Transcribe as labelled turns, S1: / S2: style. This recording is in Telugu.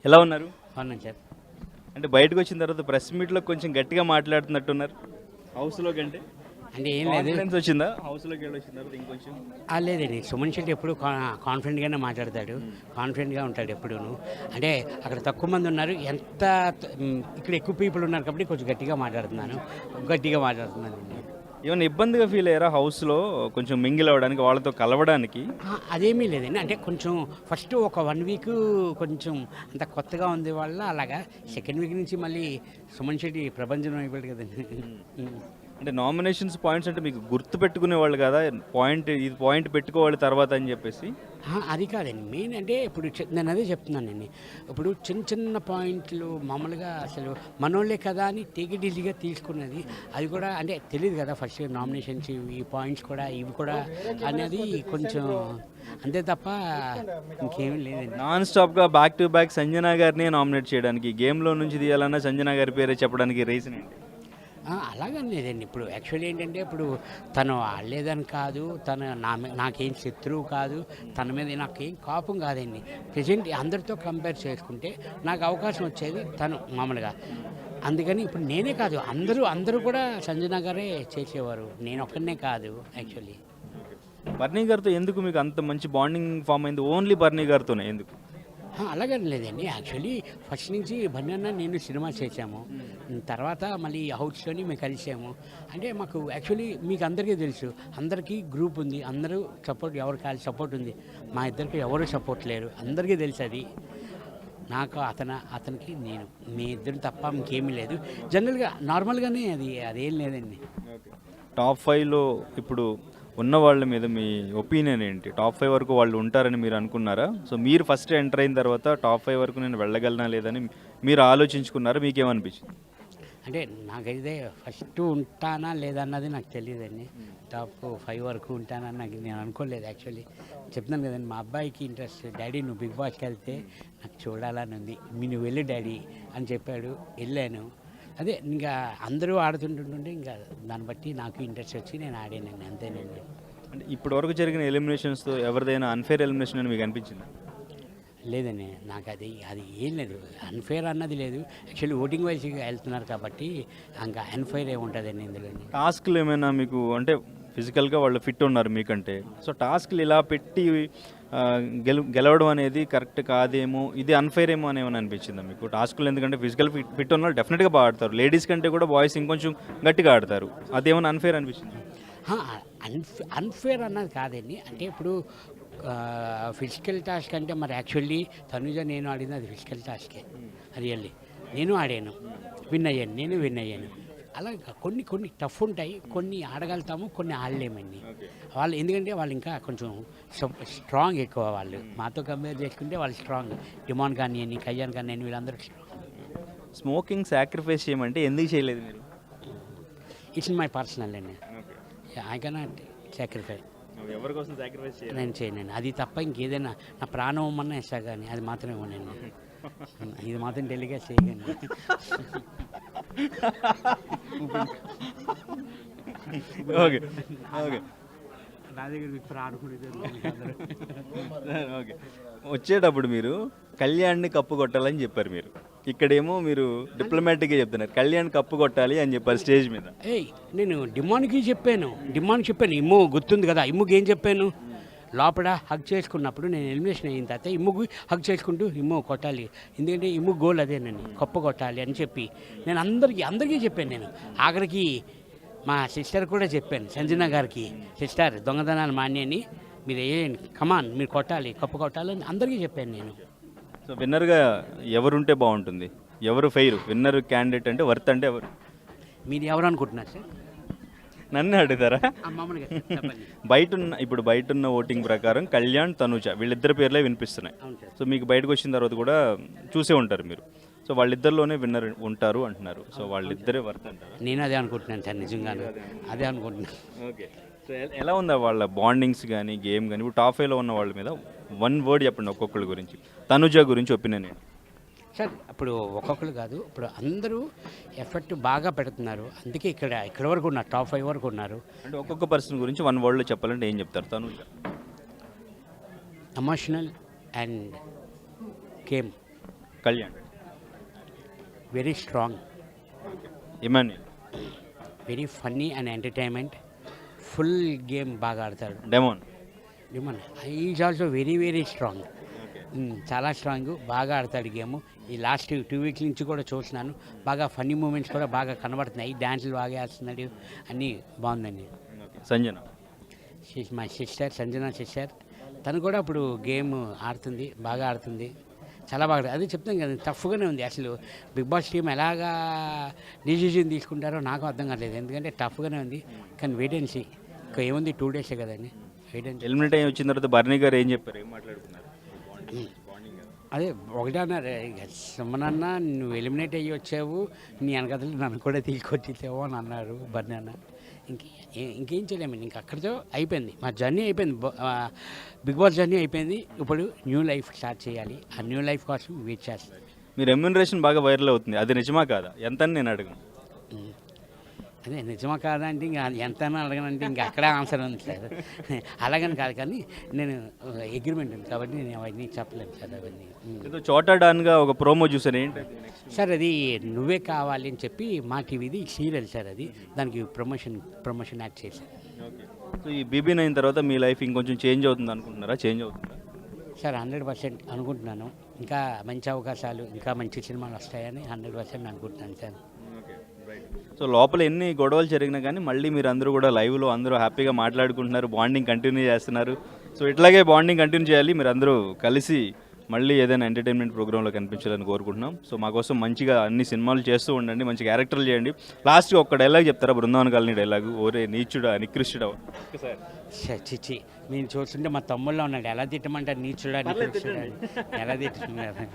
S1: ఎలా ఉన్నారు?
S2: అవునండి సార్.
S1: అంటే బయటకు వచ్చిన తర్వాత ప్రెస్ మీట్లో కొంచెం గట్టిగా మాట్లాడుతున్నట్టున్నారు హౌస్లో కంటే.
S2: అంటే ఏం లేదు,
S1: కాన్ఫిడెన్స్ వచ్చిందా హౌస్లోకి వెళ్ళి వచ్చిన తర్వాత ఇంకొంచెం?
S2: లేదండి. సుమన్ శెట్టి ఎప్పుడు కాన్ఫిడెంట్గానే మాట్లాడతాడు, కాన్ఫిడెంట్గా ఉంటాడు ఎప్పుడూను. అంటే అక్కడ తక్కువ మంది ఉన్నారు, ఇక్కడ ఎక్కువ పీపుల్ ఉన్నారు కాబట్టి కొంచెం గట్టిగా మాట్లాడుతున్నాను.
S1: ఏమైనా ఇబ్బందిగా ఫీల్ అయ్యారా హౌస్లో కొంచెం మింగిల్ అవ్వడానికి, వాళ్ళతో కలవడానికి?
S2: అదేమీ లేదండి. అంటే కొంచెం ఫస్ట్ ఒక 1 వీక్ కొంచెం అంత కొత్తగా ఉంది వల్ల అలాగా. సెకండ్ వీక్ నుంచి మళ్ళీ సుమన్ శెట్టి ప్రపంచం అయిపోయాడు కదండి.
S1: అంటే నామినేషన్స్ పాయింట్స్ అంటే మీకు గుర్తు పెట్టుకునే వాళ్ళు కదా, ఇది పాయింట్ పెట్టుకోవాలి తర్వాత అని చెప్పేసి?
S2: అది కాదండి మెయిన్. అంటే ఇప్పుడు నేను అదే చెప్తున్నానండి. ఇప్పుడు చిన్న చిన్న పాయింట్లు మామూలుగా అసలు మనోళ్ళే కదా అని టేక్ ఇట్ ఈజీగా తీసుకున్నది. అది కూడా అంటే తెలియదు కదా ఫస్ట్ నామినేషన్స్ ఈ పాయింట్స్ కూడా ఇవి కూడా అనేది కొంచెం అంతే తప్ప ఇంకేమీ లేదండి.
S1: నాన్ స్టాప్గా బ్యాక్ టు బ్యాక్ సంజన గారిని నామినేట్ చేయడానికి, గేమ్లో నుంచి తీయాలన్నా సంజన గారి పేరే చెప్పడానికి రీజన్ ఏంటి?
S2: అలాగని లేదండి. ఇప్పుడు యాక్చువల్లీ ఏంటంటే ఇప్పుడు తను ఆడలేదని కాదు, తను నాకేం శత్రువు కాదు, తన మీద నాకేం కోపం కాదండి. ప్రజెంట్ అందరితో కంపేర్ చేసుకుంటే నాకు అవకాశం వచ్చేది తను మామూలుగా. అందుకని ఇప్పుడు నేనే కాదు, అందరూ కూడా సంజన గారే చేసేవారు, నేను ఒక్కనే కాదు యాక్చువల్లీ.
S1: బర్నీ గారితో ఎందుకు మీకు అంత మంచి బాండింగ్ ఫామ్ అయింది? ఓన్లీ బర్నీ గారితోనే ఎందుకు?
S2: అలాగని లేదండి. యాక్చువల్లీ ఫస్ట్ నుంచి బన్నన్న నేను సినిమా చేశాము, తర్వాత మళ్ళీ హౌస్లోని మేము కలిసాము. అంటే మాకు యాక్చువల్లీ మీకు అందరికీ తెలుసు, అందరికీ గ్రూప్ ఉంది, అందరూ సపోర్ట్, ఎవరు కాదు సపోర్ట్ ఉంది. మా ఇద్దరికి ఎవరు సపోర్ట్ లేరు, అందరికీ తెలుసు అది. నాకు అతనికి నేను, మీ ఇద్దరు తప్ప ఇంకేమీ లేదు. జనరల్గా నార్మల్గానే అదేం లేదండి.
S1: టాప్ 5లో ఇప్పుడు ఉన్న వాళ్ళ మీద మీ ఒపీనియన్ ఏంటి? టాప్ 5 వరకు వాళ్ళు ఉంటారని మీరు అనుకున్నారా? సో మీరు ఫస్ట్ ఎంటర్ అయిన తర్వాత టాప్ 5 వరకు నేను వెళ్ళగలనా లేదని మీరు ఆలోచించుకున్నారా? మీకేమనిపించింది?
S2: అంటే నాకైతే ఫస్ట్ ఉంటానా లేదన్నది నాకు తెలియదండి. టాప్ 5 వరకు ఉంటానని నేను అనుకోలేదు యాక్చువల్లీ. చెప్తున్నాను కదండి, మా అబ్బాయికి ఇంట్రెస్ట్, డాడీ నువ్వు బిగ్ బాస్కి వెళ్తే నాకు చూడాలని ఉంది, నువ్వు వెళ్ళు డాడీ అని చెప్పాడు, వెళ్ళాను. అదే ఇంకా అందరూ ఆడుతుంటుంటే ఇంకా దాన్ని బట్టి నాకు ఇంట్రెస్ట్ వచ్చి నేను ఆడానండి, అంతేనండి.
S1: అంటే ఇప్పటివరకు జరిగిన ఎలిమినేషన్స్తో ఎవరిదైనా అన్ఫేర్ ఎలిమినేషన్ అని మీకు అనిపించిందా?
S2: లేదండి, నాకు అది ఏం లేదు, అన్ఫేర్ అన్నది లేదు. యాక్చువల్లీ ఓటింగ్ వైజ్ వెళ్తున్నారు కాబట్టి ఇంకా అన్ఫేర్ ఏముంటుందండి ఇందులో.
S1: టాస్క్లు ఏమైనా మీకు అంటే ఫిజికల్గా వాళ్ళు ఫిట్ ఉన్నారు మీకంటే, సో టాస్క్లు ఇలా పెట్టి గెలవడం అనేది కరెక్ట్ కాదేమో, ఇది అన్ఫైర్ ఏమో అని ఏమైనా అనిపించిందా మీకు? టాస్క్లు ఎందుకంటే ఫిజికల్ ఫిట్ ఉన్న వాళ్ళు డెఫినెట్గా బాగా ఆడతారు, లేడీస్ కంటే కూడా బాయ్స్ ఇంకొంచెం గట్టిగా ఆడతారు, అదేమైనా అన్ఫైర్ అనిపించింది?
S2: అన్ఫేర్ అన్నది కాదండి. అంటే ఇప్పుడు ఫిజికల్ టాస్క్ అంటే మరి యాక్చువల్లీ తనుజ నేను ఆడింది అది ఫిజికల్ టాస్కే రియల్లీ. నేను ఆడాను, విన్ అయ్యాను. అలా కొన్ని టఫ్ ఉంటాయి, కొన్ని ఆడగలుగుతాము, కొన్ని ఆడలేమండి. వాళ్ళు ఎందుకంటే వాళ్ళు ఇంకా కొంచెం స్ట్రాంగ్ ఎక్కువ, వాళ్ళు మాతో కంపేర్ చేసుకుంటే వాళ్ళు స్ట్రాంగ్. డిమాండ్ కానీ కళ్యాణ్ కానీ వీళ్ళందరూ స్ట్రాంగ్.
S1: స్మోకింగ్ సాక్రిఫైస్ చేయమంటే ఎందుకు చేయలేదు మీరు?
S2: ఇట్స్ మై పర్సనల్ అండి, ఐ కెనాట్ సాక్రిఫైస్.
S1: ఎవరి కోసం సాక్రిఫైస్ చేయాలి?
S2: నేను చేయనండి. అది తప్ప ఇంకేదైనా నా ప్రాణం ఇమ్మన్నా ఇస్తా కానీ అది మాత్రం ఇవ్వనండి. ఇది మాత్రం టెలికాస్ట్ చేయకండి.
S1: ఓకే ఓకే
S2: నా దగ్గర ఇప్పుడు ఆడుకుంటే
S1: ఓకే. వచ్చేటప్పుడు మీరు కళ్యాణ్ని కప్పు కొట్టాలని చెప్పారు, మీరు ఇక్కడేమో మీరు డిప్లొమాటిక్గా చెప్తున్నారు కళ్యాణ్ కప్పు కొట్టాలి అని చెప్పారు స్టేజ్ మీద.
S2: నేను డిమాండ్కి చెప్పాను, ఇమ్ము గుర్తుంది కదా, ఇమ్ముకి ఏం చెప్పాను, లోపల హగ్ చేసుకున్నప్పుడు నేను ఎలిమినేషన్ అయిన తర్వాత ఇమ్ముకు హగ్ చేసుకుంటూ ఇమ్ము కొట్టాలి, ఎందుకంటే ఇమ్ము గోల్ అదేనండి, కప్పు కొట్టాలి అని చెప్పి నేను అందరికీ చెప్పాను. నేను ఆఖరికి మా సిస్టర్ కూడా చెప్పాను, సంజన గారికి, సిస్టర్ దొంగతనాలు మాన్యని మీరు కమాన్ మీరు కొట్టాలి, కప్పు కొట్టాలని అందరికీ చెప్పాను నేను.
S1: సో విన్నర్గా ఎవరుంటే బాగుంటుంది? ఎవరు ఫెయిర్ విన్నర్ క్యాండిడేట్ అంటే వర్త్ అంటే ఎవరు?
S2: మీరు ఎవరు అనుకుంటున్నారు సార్?
S1: నన్ను అడుగుతారా? ఇప్పుడు బయట ఉన్న ఓటింగ్ ప్రకారం కళ్యాణ్, తనుజ వీళ్ళిద్దరి పేర్లే వినిపిస్తున్నాయి. సో మీకు బయటకు వచ్చిన తర్వాత కూడా చూసే ఉంటారు మీరు, సో వాళ్ళిద్దరిలోనే విన్నర్ ఉంటారు అంటున్నారు. సో వాళ్ళిద్దరే వర్త్ అంటారు.
S2: నేను అదే అనుకుంటున్నాను సార్, నిజంగా అదే అనుకుంటున్నాను.
S1: ఓకే. సో ఎలా ఉందా వాళ్ళ బాండింగ్స్ కానీ గేమ్ కానీ? ఇప్పుడు టాప్ 5లో ఉన్న వాళ్ళ మీద 1 వర్డ్ చెప్పండి ఒక్కొక్కరి గురించి. తనుజ గురించి ఒపీనియన్ ఏంటి
S2: సార్? ఇప్పుడు ఒక్కొక్కరు కాదు, ఇప్పుడు అందరూ ఎఫర్ట్ బాగా పెడుతున్నారు, అందుకే ఇక్కడ వరకు ఉన్నారు, టాప్ 5 వరకు ఉన్నారు.
S1: అంటే ఒక్కొక్క పర్సన్ గురించి 1 వర్డ్లో చెప్పాలంటే ఏం చెప్తారు? Tanuja
S2: emotional and game
S1: Kalyan,
S2: very strong,
S1: Emmanuel,
S2: very funny and entertainment, full game బాగా ఆడతాడు.
S1: Demon,
S2: demon is also very very strong, చాలా స్ట్రాంగ్, బాగా ఆడతాడు గేమ్. ఈ లాస్ట్ 2 వీక్స్ నుంచి కూడా చూస్తున్నాను, బాగా ఫన్నీ మూమెంట్స్ కూడా బాగా కనబడుతున్నాయి, డ్యాన్సులు బాగా వేస్తున్నాడు, అన్నీ బాగుందండి.
S1: Sanjana,
S2: my sister, Sanjana sister, తను కూడా ఇప్పుడు గేమ్ ఆడుతుంది, బాగా ఆడుతుంది, చాలా బాగా. అదే చెప్తాం కదా, టఫ్గానే ఉంది. అసలు బిగ్ బాస్ టీం ఎలాగా డిసిజన్ తీసుకుంటారో నాకు అర్థం కాలేదు, ఎందుకంటే టఫ్గానే ఉంది. కానీ వెయిట్ అండ్ సీ, ఇంకా ఏముంది 2 డేసే కదండి, వెయిట్ అండ్ సీ.
S1: ఎలిమినేట్ అయ్యి వచ్చిన తర్వాత బర్నీ గారు ఏం చెప్పారు, ఏం మాట్లాడుకున్నారు?
S2: అదే ఒకటే అన్నారు, సుమనన్న నువ్వు ఎలిమినేట్ అయ్యి వచ్చావు, నీ వెనకతలు నన్ను కూడా తీసుకొచ్చేసావు అని అన్నారు బర్నీ అన్న. ఇంకేం చేయలేము, ఇంక అక్కడితో అయిపోయింది, మా జర్నీ అయిపోయింది, బిగ్ బాస్ జర్నీ అయిపోయింది. ఇప్పుడు న్యూ లైఫ్ స్టార్ట్ చేయాలి, ఆ న్యూ లైఫ్ కోసం వెయిట్ చేస్తాను.
S1: మీ రెమ్యూనరేషన్ బాగా వైరల్ అవుతుంది, అది నిజమా కాదా? ఎంత అని నేను అడగను.
S2: అదే నిజమా కాదా అంటే ఇంకా ఎంత అడగనంటే ఇంకా అక్కడే ఆన్సర్ ఉంది సార్. అలాగని కాదు, కానీ నేను అగ్రిమెంట్ ఉంది కాబట్టి నేను అవన్నీ చెప్పలేను సార్. అవన్నీ
S1: ఏదో చోటా డాన్గా ఒక ప్రోమో చూసాను, ఏంటి
S2: సార్? అది నువ్వే కావాలి అని చెప్పి మా టీవీది సీరియల్ సార్, అది దానికి ప్రమోషన్ యాడ్ చేశాను.
S1: సో ఈ BB9 తర్వాత మీ లైఫ్ ఇంకొంచెం చేంజ్ అవుతుంది అనుకుంటున్నారా? చేంజ్ అవుతుందా
S2: సార్? 100% అనుకుంటున్నాను. ఇంకా మంచి అవకాశాలు, ఇంకా మంచి సినిమాలు వస్తాయని 100% అనుకుంటున్నాను సార్.
S1: సో లోపల ఎన్ని గొడవలు జరిగినా కానీ మళ్ళీ మీరు అందరూ కూడా లైవ్లో అందరూ హ్యాపీగా మాట్లాడుకుంటున్నారు, బాండింగ్ కంటిన్యూ చేస్తున్నారు. సో ఇట్లాగే బాండింగ్ కంటిన్యూ చేయాలి, మీరు అందరూ కలిసి మళ్ళీ ఏదైనా ఎంటర్టైన్మెంట్ ప్రోగ్రాంలో కనిపించాలని కోరుకుంటున్నాం. సో మా కోసం మంచిగా అన్ని సినిమాలు చేస్తూ ఉండండి, మంచి క్యారెక్టర్లు చేయండి. లాస్ట్గా ఒక్క డైలాగ్ చెప్తారా? బృందావన్ కాలనీ డైలాగు, ఓరే నీచుడా నికృష్టుడా.
S2: చిచ్చి, నేను చూస్తుంటే మా తమ్ముళ్ళలో ఉన్నాడు, ఎలా తిట్టమంటారు, నీచుడా నికృష్టుడా, ఎలా తిట్టుకున్నారు.